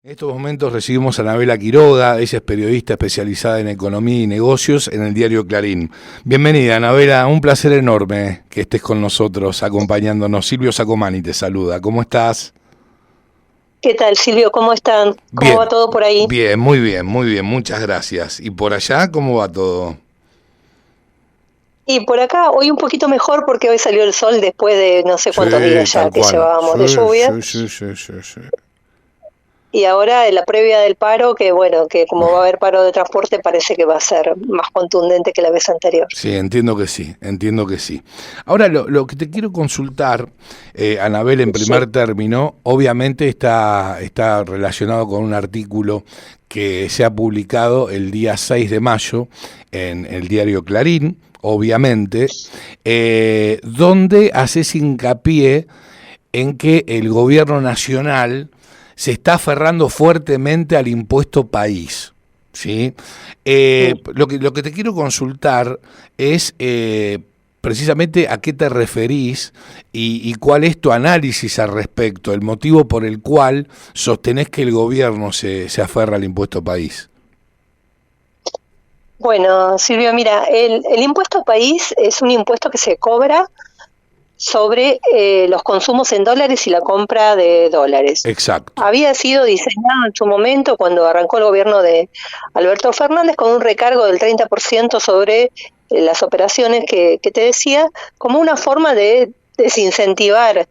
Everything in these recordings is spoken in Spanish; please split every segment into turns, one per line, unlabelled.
En estos momentos recibimos a Anabela Quiroga, ella es periodista especializada en economía y negocios en el diario Clarín. Bienvenida, Anabela, un placer enorme que estés con nosotros acompañándonos. Silvio Sacomani te saluda, ¿cómo estás?
¿Qué tal, Silvio? ¿Cómo están? ¿Cómo va
Bien,
todo por ahí?
bien, muy bien, muchas gracias. ¿Y por allá cómo va todo?
Y por acá hoy un poquito mejor porque hoy salió el sol después de no sé cuántos
Sí,
días ya
tal
que
cual.
llevábamos de
Sí,
lluvia.
sí, sí, sí, sí, sí.
Y ahora en la previa del paro, que bueno, que como va a haber paro de transporte parece que va a ser más contundente que la vez anterior.
Sí, entiendo que sí, entiendo que sí. Ahora, lo que te quiero consultar, Anabel, en
Sí.
primer término, obviamente está relacionado con un artículo que se ha publicado el día 6 de mayo en el diario Clarín, obviamente, donde haces hincapié en que el gobierno nacional se está aferrando fuertemente al impuesto país. ¿Sí?
Mm.
Lo que te quiero consultar es precisamente a qué te referís y cuál es tu análisis al respecto, el motivo por el cual sostenés que el gobierno se aferra al impuesto país.
Bueno, Silvio, mira, el impuesto país es un impuesto que se cobra sobre los consumos en dólares y la compra de dólares.
Exacto.
Había sido diseñado en su momento cuando arrancó el gobierno de Alberto Fernández con un recargo del 30% sobre las operaciones que te decía, como una forma de desincentivar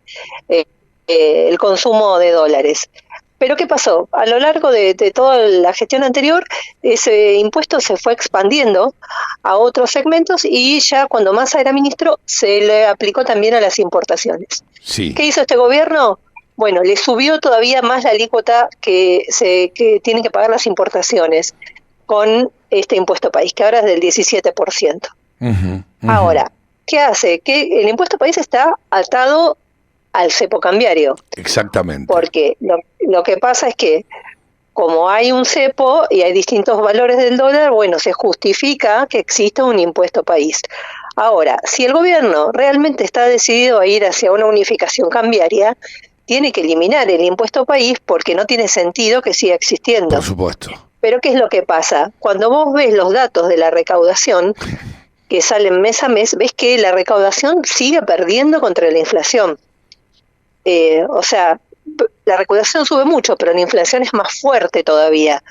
el consumo de dólares. Pero ¿qué pasó? A lo largo de toda la gestión anterior, ese impuesto se fue expandiendo a otros segmentos y ya cuando Massa era ministro se le aplicó también a las importaciones.
Sí.
¿Qué hizo este gobierno? Bueno, le subió todavía más la alícuota que tienen que pagar las importaciones con este impuesto país, que ahora es del 17%.
Ujú, ujú.
Ahora, ¿qué hace? Que el impuesto país está atado al cepo cambiario,
Exactamente.
porque lo que pasa es que como hay un cepo y hay distintos valores del dólar, bueno, se justifica que exista un impuesto país. Ahora, si el gobierno realmente está decidido a ir hacia una unificación cambiaria, tiene que eliminar el impuesto país porque no tiene sentido que siga
Por
existiendo.
supuesto.
Pero ¿qué es lo que pasa? Cuando vos ves los datos de la recaudación que salen mes a mes, ves que la recaudación sigue perdiendo contra la inflación. O sea, la recaudación sube mucho, pero la inflación es más fuerte todavía.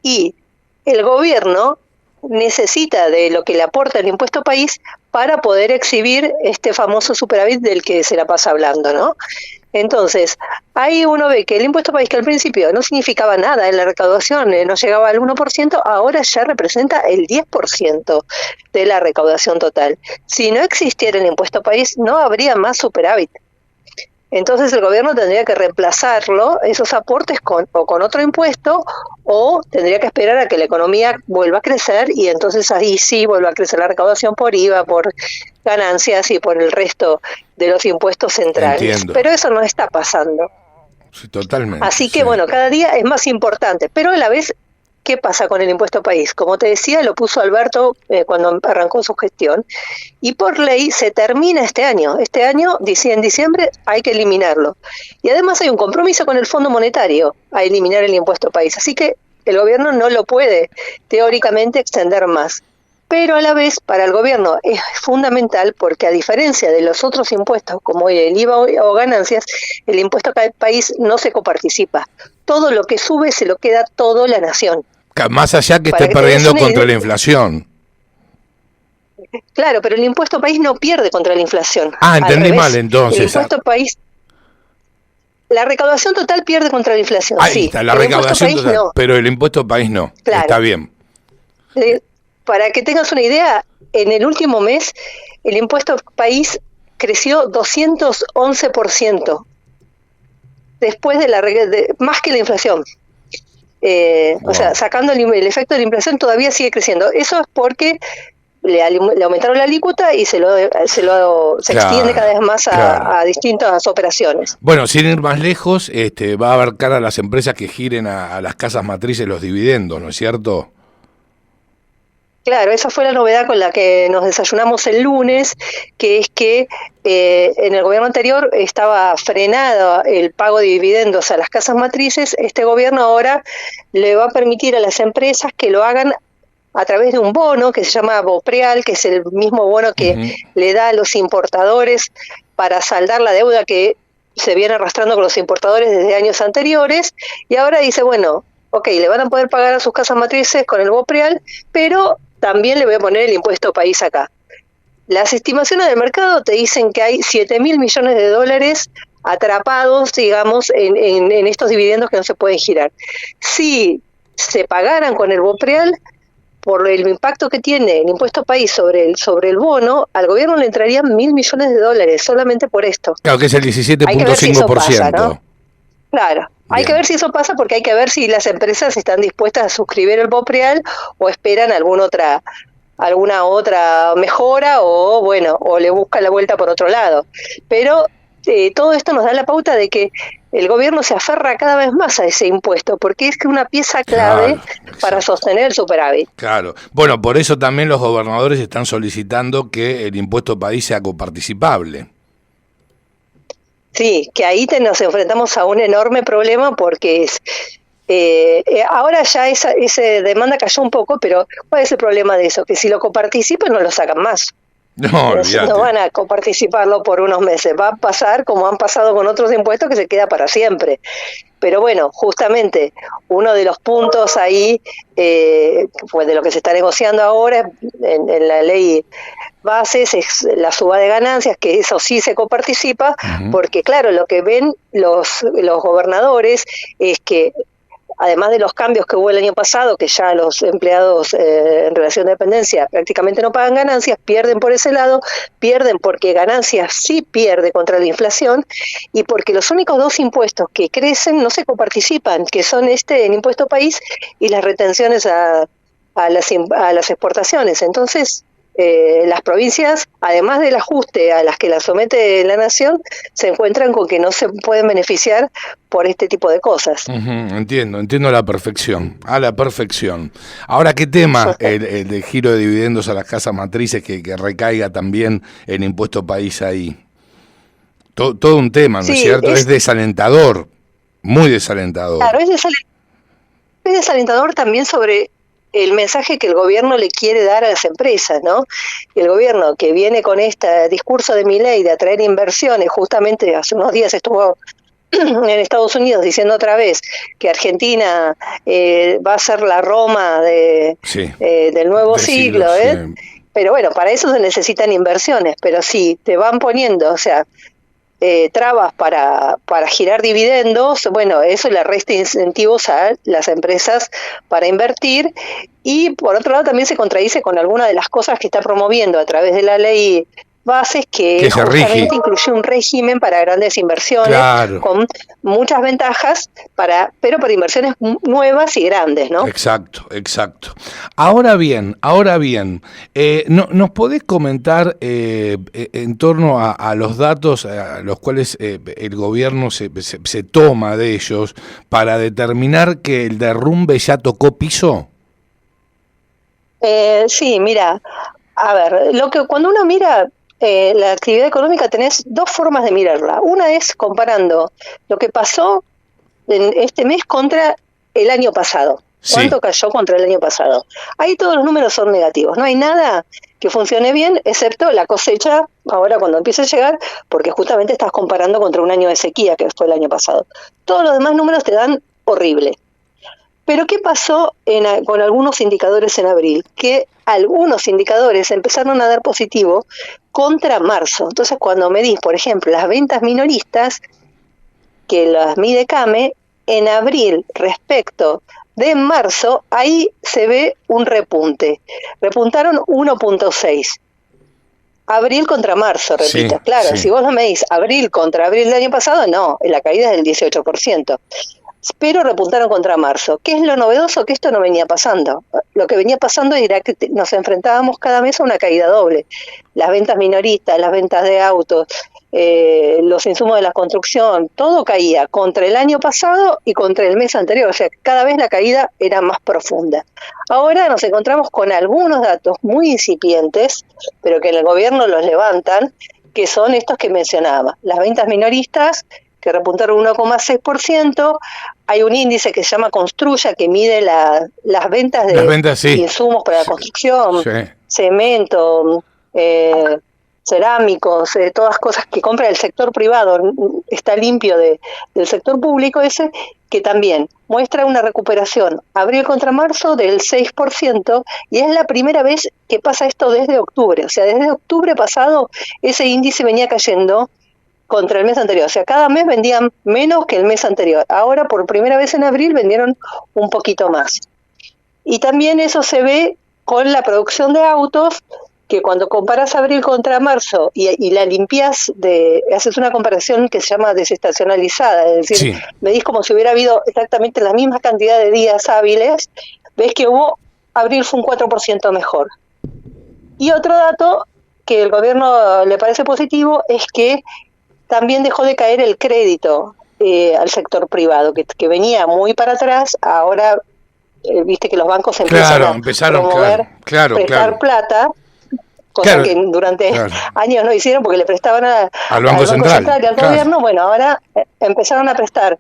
Y el gobierno necesita de lo que le aporta el impuesto país para poder exhibir este famoso superávit del que se la pasa hablando, ¿no? Entonces, ahí uno ve que el impuesto país, que al principio no significaba nada en la recaudación, no llegaba al 1%, ahora ya representa el 10% de la recaudación total. Si no existiera el impuesto país, no habría más superávit. Entonces el gobierno tendría que reemplazarlo, esos aportes, o con otro impuesto, o tendría que esperar a que la economía vuelva a crecer y entonces ahí sí vuelva a crecer la recaudación por IVA, por ganancias y por el resto de los impuestos centrales.
Entiendo.
Pero eso no está pasando.
Sí, totalmente,
Así que
sí.
bueno, cada día es más importante, pero a la vez, ¿qué pasa con el impuesto país? Como te decía, lo puso Alberto cuando arrancó su gestión y por ley se termina este año. Este año, en diciembre, hay que eliminarlo. Y además hay un compromiso con el Fondo Monetario a eliminar el impuesto país. Así que el gobierno no lo puede teóricamente extender más. Pero a la vez para el gobierno es fundamental porque a diferencia de los otros impuestos como el IVA o ganancias, el impuesto país no se coparticipa. Todo lo que sube se lo queda todo la nación.
Más allá que
Para
esté
que te des
perdiendo
una
contra
idea,
la inflación.
claro, pero el impuesto país no pierde contra la inflación.
Ah,
Al
entendí mal
revés, el
entonces.
impuesto país, la recaudación total pierde contra la inflación,
Ahí
sí.
está, la
El impuesto
recaudación
país
total,
no.
pero el impuesto país no. Está
Claro.
bien.
Para que tengas una idea, en el último mes el impuesto país creció 211%, después más que la inflación. O sea,
Wow.
sacando el efecto de la inflación todavía sigue creciendo. Eso es porque le aumentaron la alícuota y se extiende
Claro,
cada vez más
claro.
a distintas operaciones.
Bueno, sin ir más lejos, va a abarcar a las empresas que giren a las casas matrices los dividendos, ¿no es cierto?
Claro, esa fue la novedad con la que nos desayunamos el lunes, que es que en el gobierno anterior estaba frenado el pago de dividendos a las casas matrices. Este gobierno ahora le va a permitir a las empresas que lo hagan a través de un bono que se llama Bopreal, que es el mismo bono que le da a los importadores para saldar la deuda que se viene arrastrando con los importadores desde años anteriores, y ahora dice, bueno, ok, le van a poder pagar a sus casas matrices con el Bopreal, pero también le voy a poner el impuesto país acá. Las estimaciones del mercado te dicen que hay 7.000 millones de dólares atrapados, digamos, en estos dividendos que no se pueden girar. Si se pagaran con el Bopreal, por el impacto que tiene el impuesto país sobre el bono, al gobierno le entrarían 1.000 millones de dólares solamente por esto.
Claro, que es el 17.5%.
¿No? Claro, bien. Hay que ver si eso pasa, porque hay que ver si las empresas están dispuestas a suscribir el Bopreal o esperan alguna otra mejora, o bueno, o le buscan la vuelta por otro lado. Pero todo esto nos da la pauta de que el gobierno se aferra cada vez más a ese impuesto, porque es que una pieza clave para sostener el superávit.
Claro. Bueno, por eso también los gobernadores están solicitando que el impuesto país sea coparticipable.
Sí, que ahí nos enfrentamos a un enorme problema, porque ahora ya esa demanda cayó un poco, pero ¿cuál es el problema de eso? Que si lo coparticipan no lo sacan más. No van a coparticiparlo por unos meses, va a pasar como han pasado con otros impuestos, que se queda para siempre. Pero bueno, justamente uno de los puntos ahí, pues de lo que se está negociando ahora en la ley bases, es la suba de ganancias, que eso sí se coparticipa, porque claro, lo que ven los gobernadores es que, además de los cambios que hubo el año pasado, que ya los empleados en relación de dependencia prácticamente no pagan ganancias, pierden por ese lado, pierden porque ganancias sí pierde contra la inflación, y porque los únicos dos impuestos que crecen no se coparticipan, que son el impuesto país y las retenciones a las exportaciones. Entonces, las provincias, además del ajuste a las que las somete la nación, se encuentran con que no se pueden beneficiar por este tipo de cosas.
Entiendo a la perfección, Ahora, ¿qué tema el de giro de dividendos a las casas matrices, que recaiga también el impuesto país ahí? Todo un tema, ¿no es cierto? Es desalentador, muy desalentador.
Claro, es desalentador también sobre el mensaje que el gobierno le quiere dar a las empresas, ¿no? El gobierno que viene con este discurso de Milei de atraer inversiones, justamente hace unos días estuvo en Estados Unidos diciendo otra vez que Argentina va a ser la Roma del nuevo siglo, sí. Pero bueno, para eso se necesitan inversiones, pero si te van poniendo, o sea, trabas para girar dividendos, bueno, eso le resta incentivos a las empresas para invertir, y por otro lado también se contradice con algunas de las cosas que está promoviendo a través de la ley bases, que justamente incluye un régimen para grandes inversiones, con muchas ventajas, pero para inversiones nuevas y grandes, ¿no?
Exacto. Ahora bien, ¿nos podés comentar en torno a los datos a los cuales el gobierno se toma de ellos para determinar que el derrumbe ya tocó piso?
Sí, mira, a ver, cuando uno mira la actividad económica, tenés dos formas de mirarla. Una es comparando lo que pasó en este mes contra el año pasado. ¿Cuánto cayó contra el año pasado? Ahí todos los números son negativos. No hay nada que funcione bien, excepto la cosecha, ahora cuando empieza a llegar, porque justamente estás comparando contra un año de sequía, que fue el año pasado. Todos los demás números te dan horrible. Pero ¿qué pasó con algunos indicadores en abril? Que algunos indicadores empezaron a dar positivo contra marzo. Entonces, cuando medís, por ejemplo, las ventas minoristas, que las mide CAME, en abril respecto de marzo, ahí se ve un repunte. Repuntaron 1.6. Abril contra marzo, repito. Claro, si vos lo medís abril contra abril del año pasado, no, la caída es del 18%. pero repuntaron contra marzo. ¿Qué es lo novedoso? Que esto no venía pasando. Lo que venía pasando era que nos enfrentábamos cada mes a una caída doble. Las ventas minoristas, las ventas de autos, los insumos de la construcción, todo caía contra el año pasado y contra el mes anterior. O sea, cada vez la caída era más profunda. Ahora nos encontramos con algunos datos muy incipientes, pero que en el gobierno los levantan, que son estos que mencionaba. Las ventas minoristas, que repuntaron 1,6%. Hay un índice que se llama Construya, que mide las ventas de
sí.
insumos para la construcción,
Sí.
Cemento, cerámicos, todas cosas que compra el sector privado, está limpio del sector público ese, que también muestra una recuperación abril contra marzo del 6%, y es la primera vez que pasa esto desde octubre. O sea, desde octubre pasado ese índice venía cayendo contra el mes anterior. O sea, cada mes vendían menos que el mes anterior. Ahora, por primera vez en abril, vendieron un poquito más. Y también eso se ve con la producción de autos, que cuando comparas abril contra marzo y la limpias, haces una comparación que se llama desestacionalizada, es decir,
Sí.
medís como si hubiera habido exactamente la misma cantidad de días hábiles, ves que abril fue un 4% mejor. Y otro dato que el gobierno le parece positivo es que también dejó de caer el crédito al sector privado, que venía muy para atrás. Ahora, viste que los bancos empezaron a promover prestar plata, cosa que durante años no hicieron porque le prestaban al Banco Central y al gobierno. Bueno, ahora empezaron a prestar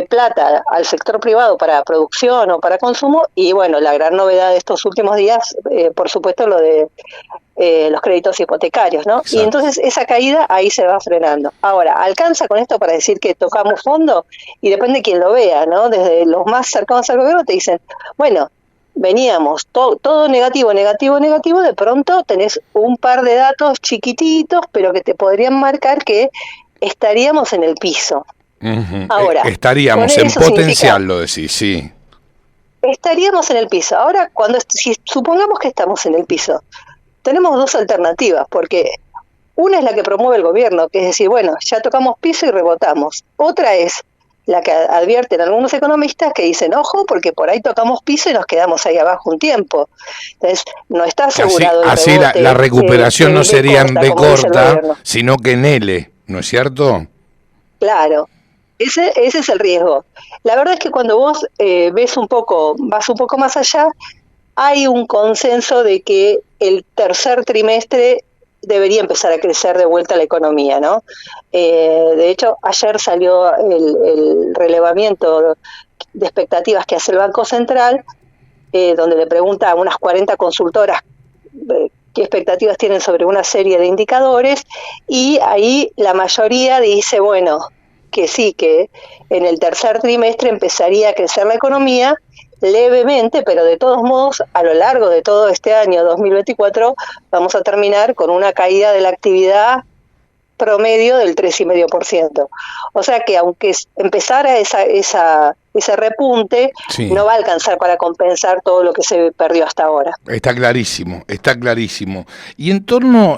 plata al sector privado para producción o para consumo, y bueno, la gran novedad de estos últimos días, por supuesto, lo de los créditos hipotecarios, ¿no? Exacto. Y entonces esa caída ahí se va frenando. Ahora, ¿alcanza con esto para decir que tocamos fondo? Y depende de quién lo vea, ¿no? Desde los más cercanos al gobierno te dicen, bueno, veníamos todo negativo, de pronto tenés un par de datos chiquititos, pero que te podrían marcar que estaríamos en el piso.
Uh-huh. Ahora, estaríamos en potencial, lo decís, sí.
Estaríamos en el piso. Ahora, si supongamos que estamos en el piso, tenemos dos alternativas, porque una es la que promueve el gobierno, que es decir, bueno, ya tocamos piso y rebotamos. Otra es la que advierten algunos economistas, que dicen, ojo, porque por ahí tocamos piso y nos quedamos ahí abajo un tiempo. Entonces, no está asegurado
así el rebote, la recuperación no sería en B corta, sino que en L, ¿no es cierto?
Claro. Ese es el riesgo. La verdad es que cuando vos vas un poco más allá, hay un consenso de que el tercer trimestre debería empezar a crecer de vuelta la economía, ¿no? De hecho, ayer salió el relevamiento de expectativas que hace el Banco Central, donde le pregunta a unas 40 consultoras qué expectativas tienen sobre una serie de indicadores, y ahí la mayoría dice, bueno, que sí, que en el tercer trimestre empezaría a crecer la economía levemente, pero de todos modos, a lo largo de todo este año 2024, vamos a terminar con una caída de la actividad promedio del 3,5%. O sea que aunque empezara ese repunte, sí, no va a alcanzar para compensar todo lo que se perdió hasta ahora.
Está clarísimo, está clarísimo. Y en torno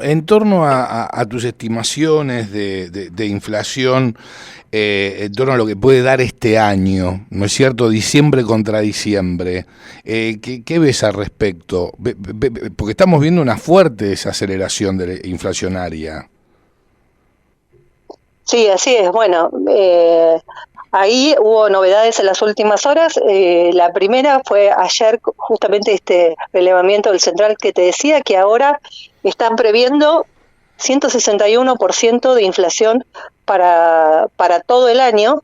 a tus estimaciones de inflación, en torno a lo que puede dar este año, ¿no es cierto? Diciembre contra diciembre. ¿Qué ves al respecto? Porque estamos viendo una fuerte desaceleración inflacionaria.
Sí, así es. Bueno, ahí hubo novedades en las últimas horas. La primera fue ayer, justamente este relevamiento del Central que te decía, que ahora están previendo 161% de inflación para todo el año,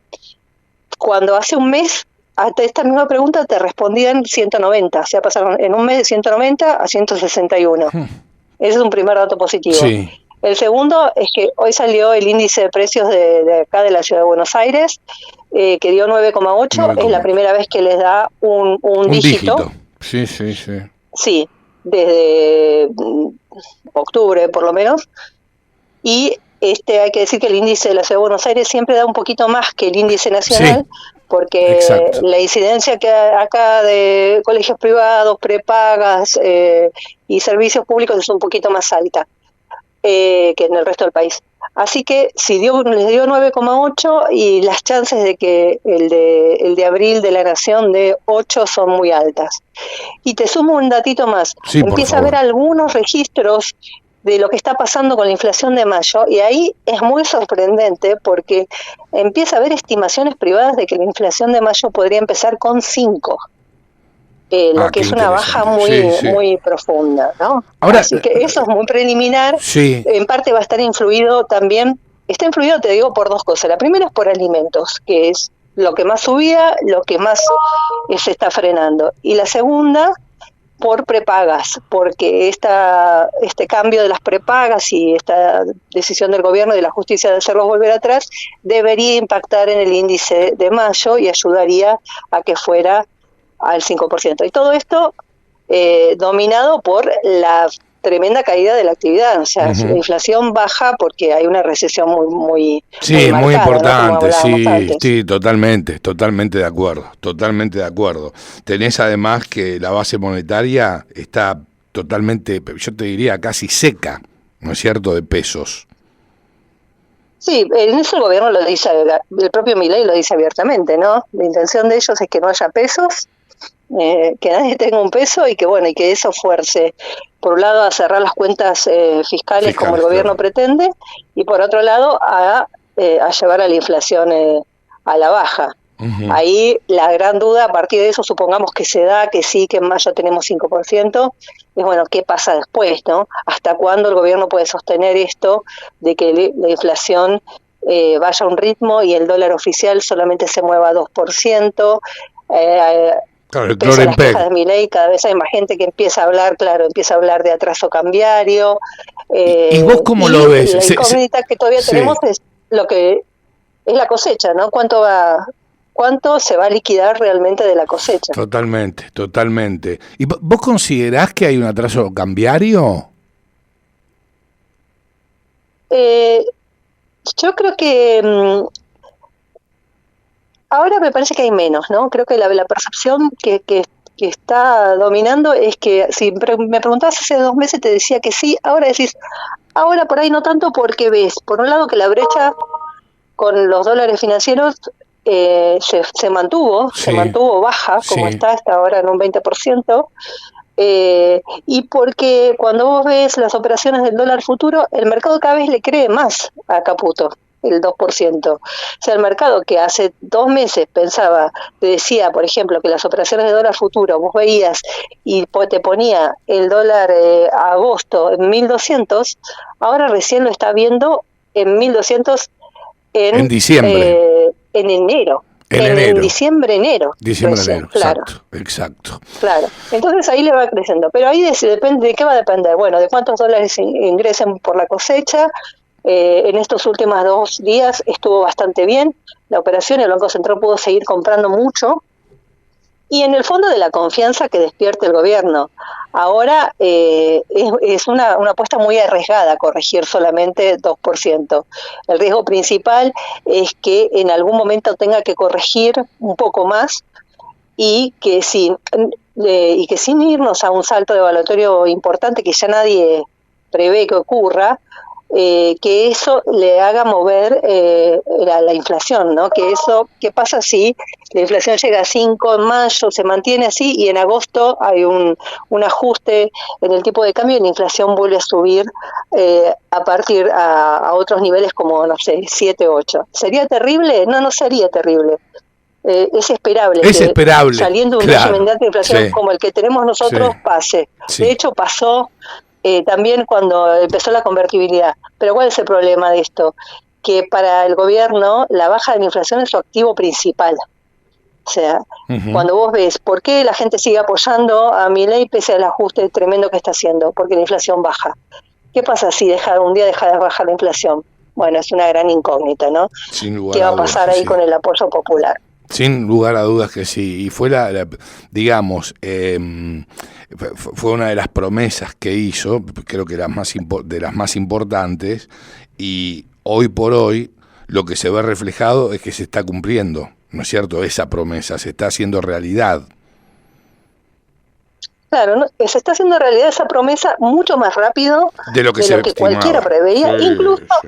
cuando hace un mes a esta misma pregunta te respondían 190, o sea, pasaron en un mes de 190 a 161. Ese es un primer dato positivo. Sí. El segundo es que hoy salió el índice de precios de acá de la Ciudad de Buenos Aires, que dio 9,8, es la primera vez que les da un dígito.
Sí.
Sí, desde octubre por lo menos. Y hay que decir que el índice de la Ciudad de Buenos Aires siempre da un poquito más que el índice nacional, sí, porque exacto, la incidencia que acá de colegios privados, prepagas y servicios públicos es un poquito más alta. que en el resto del país. Así que si les dio 9,8 y las chances de que el de abril de la Nación dé 8 son muy altas. Y te sumo un datito más.
Sí,
Empieza a haber algunos registros de lo que está pasando con la inflación de mayo, y ahí es muy sorprendente porque empieza a haber estimaciones privadas de que la inflación de mayo podría empezar con 5. Lo que es una baja muy profunda, ¿no?
Ahora,
así que eso es muy preliminar.
Sí.
En parte va a estar influido también, está influido, te digo, por dos cosas. La primera es por alimentos, que es lo que más subía, lo que más se está frenando. Y la segunda, por prepagas, porque este cambio de las prepagas y esta decisión del gobierno y de la justicia de hacerlos volver atrás debería impactar en el índice de mayo y ayudaría a que fuera al 5%. Y todo esto dominado por la tremenda caída de la actividad. O sea, la inflación baja porque hay una recesión muy marcada,
muy importante,
¿no?
Sí, totalmente de acuerdo. Tenés además que la base monetaria está totalmente, yo te diría casi seca, ¿no es cierto?, de pesos.
Sí, en eso el gobierno lo dice, el propio Milei lo dice abiertamente, ¿no? La intención de ellos es que no haya pesos, que nadie tenga un peso y que eso fuerce, por un lado, a cerrar las cuentas fiscales como el gobierno pretende, y por otro lado a llevar a la inflación a la baja. Ahí la gran duda, a partir de eso, supongamos que se da, que sí, que en mayo tenemos 5%, es bueno, ¿qué pasa después, no? ¿Hasta cuándo el gobierno puede sostener esto de que la inflación vaya a un ritmo y el dólar oficial solamente se mueva a 2%?
Claro,
pese a las quejas de Milei, cada vez hay más gente que empieza a hablar de atraso cambiario.
¿Y vos cómo lo ves?
La incógnita que todavía tenemos es lo que es la cosecha, ¿no? ¿Cuánto se va a liquidar realmente de la cosecha?
Totalmente. ¿Y vos considerás que hay un atraso cambiario?
Yo creo que ahora me parece que hay menos, ¿no? Creo que la percepción que está dominando es que, si me preguntabas hace 2 meses te decía que sí, ahora decís, ahora por ahí no tanto, porque ves, por un lado, que la brecha con los dólares financieros se mantuvo baja, como está hasta ahora en un 20%, y porque cuando vos ves las operaciones del dólar futuro, el mercado cada vez le cree más a Caputo, el 2%. O sea, el mercado que hace 2 meses te decía, por ejemplo, que las operaciones de dólar futuro vos veías y te ponía el dólar a agosto en 1.200, ahora recién lo está viendo en 1.200 en
diciembre.
En enero.
En
diciembre, enero.
Claro. Exacto.
Claro. Entonces ahí le va creciendo. Pero ahí depende, ¿de qué va a depender? Bueno, de cuántos dólares ingresen por la cosecha. En estos últimos 2 días estuvo bastante bien la operación, el Banco Central pudo seguir comprando mucho, y en el fondo de la confianza que despierte el gobierno. Ahora es una apuesta muy arriesgada corregir solamente 2%. El riesgo principal es que en algún momento tenga que corregir un poco más y que sin irnos a un salto devaluatorio importante que ya nadie prevé que ocurra, que eso le haga mover la inflación, ¿no? ¿Qué pasa si la inflación llega a 5 en mayo, se mantiene así y en agosto hay un ajuste en el tipo de cambio y la inflación vuelve a subir a partir a otros niveles como, no sé, 7, 8? ¿Sería terrible? No sería terrible. Es esperable que saliendo de un régimen de alta inflación como el que tenemos nosotros pase. De hecho, pasó también cuando empezó la convertibilidad. Pero ¿cuál es el problema de esto? Que para el gobierno la baja de la inflación es su activo principal. O sea, cuando vos ves por qué la gente sigue apoyando a Milei pese al ajuste tremendo que está haciendo, porque la inflación baja. ¿Qué pasa si un día deja de bajar la inflación? Bueno, es una gran incógnita, ¿no? ¿Qué va a pasar ahí con el apoyo popular?
Sin lugar a dudas que sí, y fue digamos, fue una de las promesas que hizo, creo que de las más importantes, y hoy por hoy lo que se ve reflejado es que se está cumpliendo, ¿no es cierto? Esa promesa se está haciendo realidad.
Claro, ¿no? Se está haciendo realidad esa promesa mucho más rápido
de lo que,
cualquiera preveía,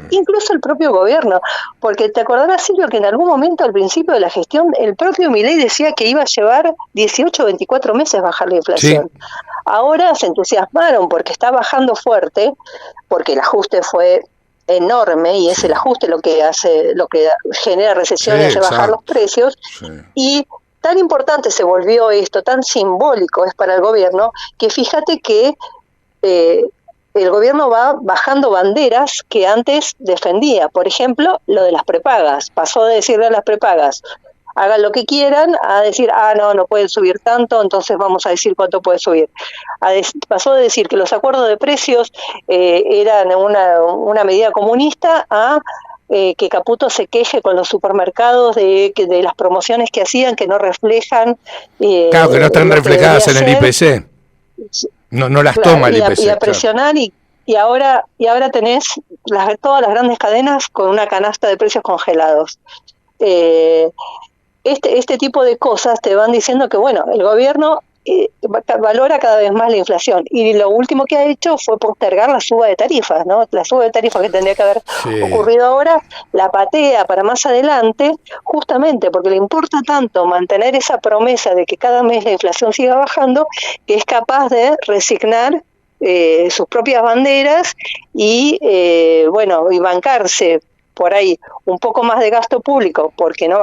incluso el propio gobierno. Porque te acordarás, Silvio, que en algún momento al principio de la gestión el propio Milei decía que iba a llevar 18 o 24 meses bajar la inflación. Sí. Ahora se entusiasmaron porque está bajando fuerte, porque el ajuste fue enorme y es el ajuste lo que genera recesión y hace bajar los precios. Y tan importante se volvió esto, tan simbólico es para el gobierno, que fíjate que el gobierno va bajando banderas que antes defendía. Por ejemplo, lo de las prepagas. Pasó de decirle a las prepagas, hagan lo que quieran, a decir, no pueden subir tanto, entonces vamos a decir cuánto puede subir. Pasó de decir que los acuerdos de precios eran una medida comunista a que Caputo se queje con los supermercados de las promociones que hacían que no reflejan
claro, que no están reflejadas en el IPC, no las toma el IPC
y a presionar claro. y ahora tenés todas las grandes cadenas con una canasta de precios congelados. Este tipo de cosas te van diciendo que bueno, el gobierno valora cada vez más la inflación y lo último que ha hecho fue postergar la suba de tarifas, ¿no? La suba de tarifas que tendría que haber ocurrido ahora la patea para más adelante, justamente porque le importa tanto mantener esa promesa de que cada mes la inflación siga bajando, que es capaz de resignar sus propias banderas y y bancarse por ahí un poco más de gasto público, porque no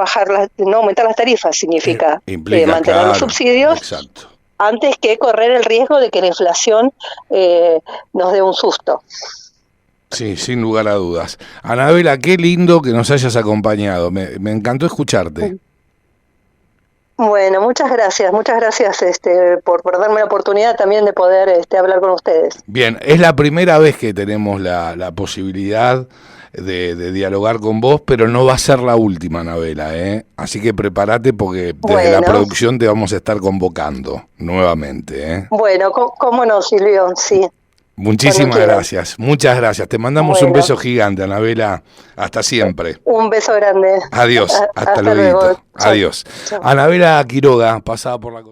aumentar las tarifas significa mantener los subsidios.
Exacto.
Antes que correr el riesgo de que la inflación nos dé un susto.
Sí, sin lugar a dudas. Anabela, qué lindo que nos hayas acompañado. Me encantó escucharte.
Bueno, muchas gracias por darme la oportunidad también de poder hablar con ustedes.
Bien, es la primera vez que tenemos la posibilidad de dialogar con vos, pero no va a ser la última, Anabela, ¿eh? Así que prepárate porque desde la producción te vamos a estar convocando nuevamente, ¿eh?
Bueno, cómo no, Silvio, sí.
Muchísimas gracias, muchas gracias. Te mandamos un beso gigante, Anabela. Hasta siempre.
Un beso grande.
Adiós, hasta luego. Adiós. Chau. Anabela Quiroga, pasada por la cosa.